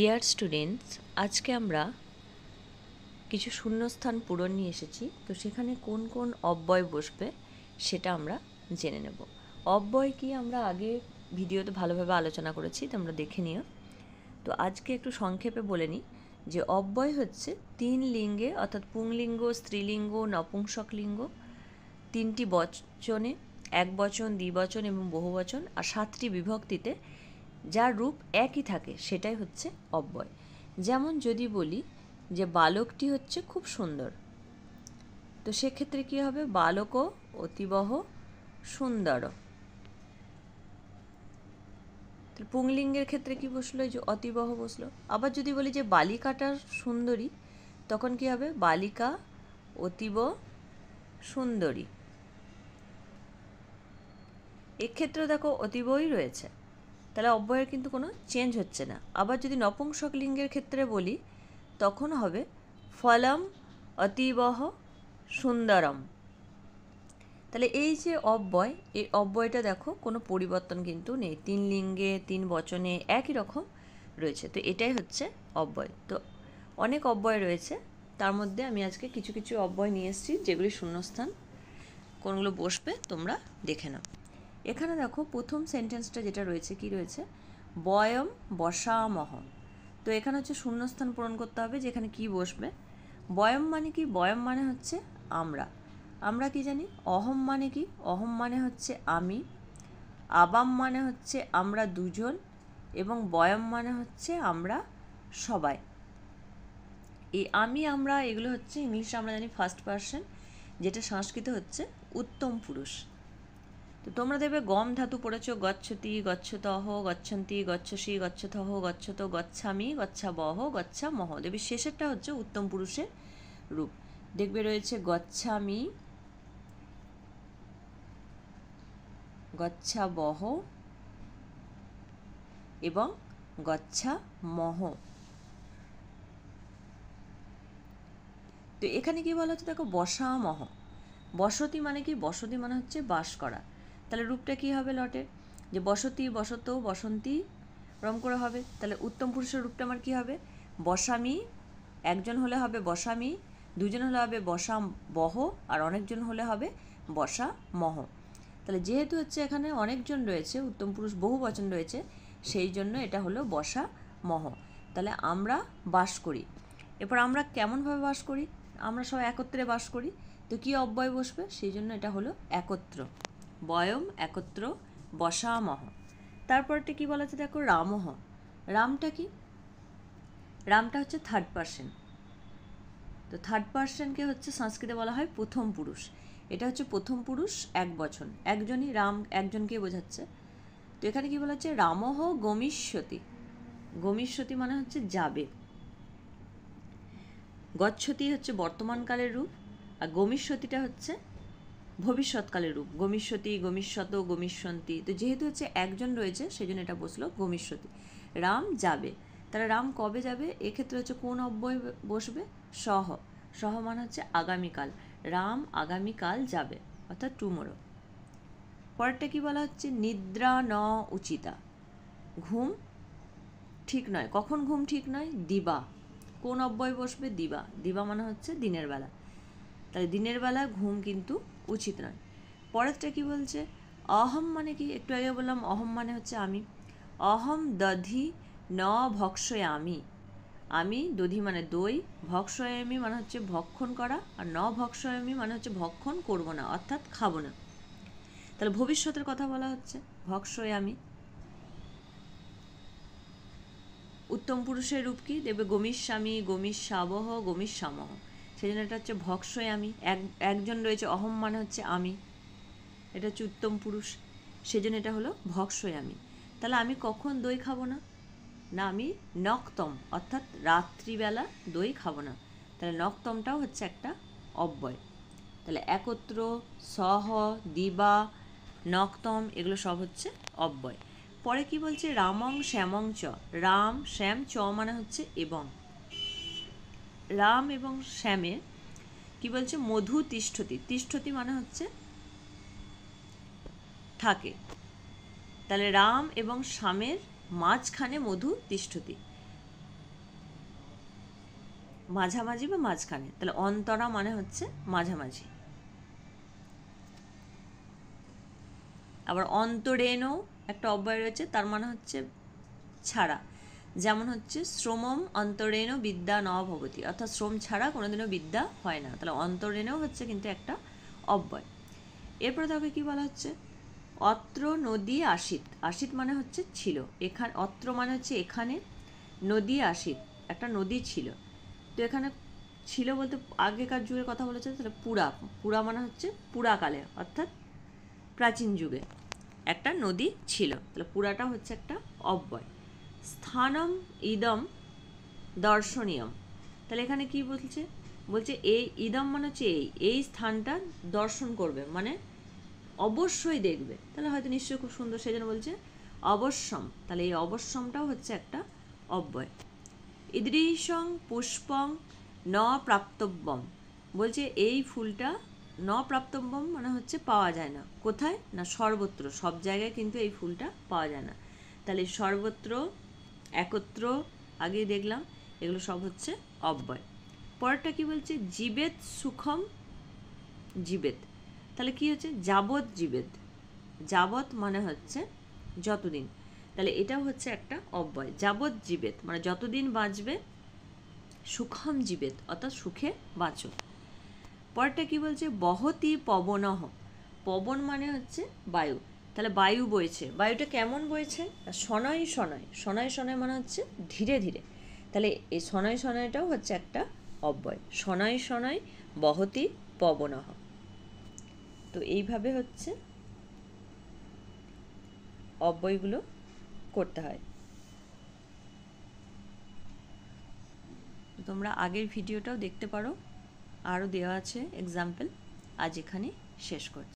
Dear students, আজকে আমরা কিছু শূন্যস্থান পূরণ নিয়ে এসেছি। তো সেখানে কোন কোন অব্যয় বসবে সেটা আমরা জেনে নেব। অব্যয় কি আমরা আগে ভিডিওতে ভালোভাবে আলোচনা করেছি, তোমরা দেখে নিও। তো আজকে একটু সংক্ষেপে বলে নিই যে অব্যয় হচ্ছে তিন লিঙ্গে, অর্থাৎ পুংলিঙ্গ, স্ত্রীলিঙ্গ, নপুংসকলিঙ্গ, তিনটি বচনে, এক বচন, দ্বিবচন এবং বহুবচন, আর সাতটি বিভক্তিতে যার রূপ একই থাকে সেটাই হচ্ছে অব্যয়। যেমন যদি বলি যে বালকটি হচ্ছে খুব সুন্দর, তো সেক্ষেত্রে কী হবে? বালক অতিবহ সুন্দর। পুংলিঙ্গের ক্ষেত্রে কি বসলো? এই যে অতিবহ বসলো। আবার যদি বলি যে বালিকাটা সুন্দরী, তখন কি হবে? বালিকা অতীব সুন্দরী। এক্ষেত্রেও দেখো অতীবই রয়েছে, তাহলে অব্যয়ের কিন্তু কোনো চেঞ্জ হচ্ছে না। আবার যদি নপুংসক লিঙ্গের ক্ষেত্রে বলি, তখন হবে ফলম অতীবহ সুন্দরম। তাহলে এই যে অব্যয়, এই অব্যয়টা দেখো কোনো পরিবর্তন কিন্তু নেই, তিন লিঙ্গে তিন বচনে একই রকম রয়েছে। তো এটাই হচ্ছে অব্যয়। তো অনেক অব্যয় রয়েছে, তার মধ্যে আমি আজকে কিছু কিছু অব্যয় নিয়ে এসেছি যেগুলি শূন্যস্থান কোনগুলো বসবে তোমরা দেখে নাও। এখানে দেখো প্রথম সেন্টেন্সটা যেটা রয়েছে, কি রয়েছে? বয়ম বসামহ। তো এখানে হচ্ছে শূন্যস্থান পূরণ করতে হবে, যেখানে কি বসবে। বয়ম মানে কি? বয়ম মানে হচ্ছে আমরা। আমরা কি জানি? অহম মানে কি? অহম মানে হচ্ছে আমি। আবাম মানে হচ্ছে আমরা দুজন, এবং বয়ম মানে হচ্ছে আমরা সবাই। এই আমি, আমরা, এগুলো হচ্ছে ইংলিশে আমরা জানি ফার্স্ট পারসন, যেটা সংস্কৃত হচ্ছে উত্তম পুরুষ। তো তোমরা দেখবে গম ধাতু পড়েছ, গচ্ছতি, গচ্ছতহ, গচ্ছন্তি, গচ্ছসি, গচ্ছতহ, গচ্ছত, গচ্ছামি, গচ্ছাবহ, গচ্ছামহ। দেখবে শেষেরটা হচ্ছে উত্তম পুরুষের রূপ। দেখবে রয়েছে গচ্ছামি, গচ্ছাবহ এবং গচ্ছামহ। তো এখানে কি বলা হচ্ছে? দেখো বসামহ। বসতি মানে কি? বসতি মানে হচ্ছে বাস করা। তাহলে রূপটা কি হবে লটের? যে বসতি, বসত, বসন্তী রম করে হবে। তাহলে উত্তম পুরুষের রূপটা আমার কি হবে? বসামি, একজন হলে হবে বসামি, দুজন হলে হবে বসা বহ, আর অনেকজন হলে হবে বসা মহ। তাহলে যেহেতু হচ্ছে এখানে অনেকজন রয়েছে, উত্তম পুরুষ বহু বচন রয়েছে, সেই জন্য এটা হলো বসা মহ। তাহলে আমরা বাস করি। এরপর আমরা কেমনভাবে বাস করি? আমরা সবাই একত্রে বাস করি। তো কি অব্যয় বসবে? সেই জন্য এটা হলো একত্র। বয়ম একত্র বসামহ। তারপরটা কি বলা আছে? দেখো রামহ। রামটা কি? রামটা হচ্ছে থার্ড পারসন। তো থার্ড পারসনকে হচ্ছে সংস্কৃতে বলা হয় প্রথম পুরুষ। এটা হচ্ছে প্রথম পুরুষ এক বচন, একজনই রাম, একজনকে বোঝাচ্ছে। তো এখানে কি বলা হচ্ছে? রামহ গমিষ্যতি। গমিষ্যতি মানে হচ্ছে যাবে। গচ্ছতি হচ্ছে বর্তমানকালের রূপ, আর গমিষ্যতিটা হচ্ছে ভবিষ্যৎকালের রূপ। গমিষ্যতি, গমিষ্যত, গমিষ্যন্তি। তো যেহেতু হচ্ছে একজন রয়েছে, সেই জন্য এটা বসলো গমিষ্যতি। রাম যাবে। তাহলে রাম কবে যাবে? এক্ষেত্রে হচ্ছে কোন অব্যয় বসবে? সহ। সহ মানে হচ্ছে আগামীকাল। রাম আগামীকাল যাবে, অর্থাৎ টুমোরো। পরেরটা কি বলা হচ্ছে? নিদ্রা ন উচিতা। ঘুম ঠিক নয়। কখন ঘুম ঠিক নয়? দিবা। কোন অব্যয় বসবে? দিবা। দিবা মানে হচ্ছে দিনের বেলা। তাহলে দিনের বেলা ঘুম কিন্তু উচিত নয়। পরেরটা কি বলছে? অহম মানে কি? একটু আগে বললাম অহম মানে হচ্ছে আমি। অহম দধি ন ভক্ষয়ামি। আমি, দধি মানে দই, ভক্ষয়ামি মানে হচ্ছে ভক্ষণ করা, আর ন ভক্ষয়ামি মানে হচ্ছে ভক্ষণ করব না, অর্থাৎ খাবো না। তাহলে ভবিষ্যতের কথা বলা হচ্ছে, ভক্ষয়ামি। উত্তম পুরুষের রূপ কি? দেখবে গমিষ্যামি, গমিষ্যাবহ, গমিষ্যামহ। সেই জন্য এটা হচ্ছে ভক্ষয়ামি। একজন রয়েছে, অহম মানে হচ্ছে আমি, এটা হচ্ছে উত্তম পুরুষ, সেজন্য এটা হলো ভক্ষয়ামি। তাহলে আমি কখন দই খাবো না? না, আমি নক্তম, অর্থাৎ রাত্রিবেলা দই খাবো না। তাহলে নক্তমটাও হচ্ছে একটা অব্যয়। তাহলে একত্র, সহ, দিবা, নক্তম, এগুলো সব হচ্ছে অব্যয়। পরে কি বলছে? রামং শ্যামং চ। রাম, শ্যাম, চ মানে হচ্ছে এবং। রাম এবং শ্যামের কি বলছে? মধু তিষ্ঠতি। তিষ্ঠতি মানে হচ্ছে থাকে। তাহলে রাম এবং শ্যামের মাঝখানে মধু তিষ্ঠতি। মাঝামাঝি বা মাঝখানে, তাহলে অন্তরা মানে হচ্ছে মাঝামাঝি। আবার অন্তরেণও একটা অব্যয় রয়েছে, তার মানে হচ্ছে ছাড়া, যেমন হচ্ছে শ্রমম অন্তরেণ বিদ্যা ন ভবতি, অর্থাৎ শ্রম ছাড়া কোনোদিনও বিদ্যা হয় না, তাহলে অন্তরেণও হচ্ছে কিন্তু একটা অব্যয়। এরপরে তাকে কি বলা হচ্ছে, অত্র নদী আসিত, আসিত মানে হচ্ছে ছিল, এখানে অত্র মানে হচ্ছে এখানে, নদী আসিত একটা নদী ছিল, তো এখানে ছিল বলতে আগেকার যুগের কথা বলেছে, তাহলে পুরা, পুরা মানে হচ্ছে পুরাকালে অর্থাৎ প্রাচীন যুগে একটা নদী ছিল, তাহলে পুরাটা হচ্ছে একটা অব্যয়। স্থানম ইদম দর্শনীয়ম, তাহলে এখানে কি বলছে, বলছে এই ইদম মানে হচ্ছে এই স্থানটা দর্শন করবে, মানে অবশ্যই দেখবে, তাহলে হয়তো নিশ্চয়ই খুব সুন্দর, সেই জন্য বলছে অবশ্যম, তাহলে এই অবশ্যমটাও হচ্ছে একটা অব্যয়। ঈদৃশং পুষ্পং ন প্রাপ্তব্যম, বলছে এই ফুলটা ন প্রাপ্তব্যম মানে হচ্ছে পাওয়া যায় না, কোথায় না সর্বত্র, সব জায়গায় কিন্তু এই ফুলটা পাওয়া যায় না, তাহলে সর্বত্র, একত্র আগেই দেখলাম, এগুলো সব হচ্ছে অব্যয়। পরেরটা কি বলছে, জীবেত সুখম জীবেত, তাহলে কি হচ্ছে যাবৎ জীবেত, যাবৎ মানে হচ্ছে যতদিন, তাহলে এটাও হচ্ছে একটা অব্যয়, যাবৎ জীবেত মানে যতদিন বাঁচবে, সুখম জীবেত অর্থাৎ সুখে বাঁচো। পরেরটা কি বলছে, বহতি পবনহ, পবন মানে হচ্ছে বায়ু, তাহলে বায়ু বইছে, বায়ুটা কেমন বইছে, শনয় শনয়, শনয় শনয় মানে হচ্ছে ধীরে ধীরে, তাহলে এই শনয় শনয়টাও হচ্ছে একটা অব্যয়, শনয় শনয় বহতি পবনহ। তো এইভাবে হচ্ছে অব্যয়গুলো করতে হয়। তোমরা আগের ভিডিওটাও দেখতে পারো, আরও দেওয়া আছে এক্সাম্পল। আজ এখানে শেষ করছি।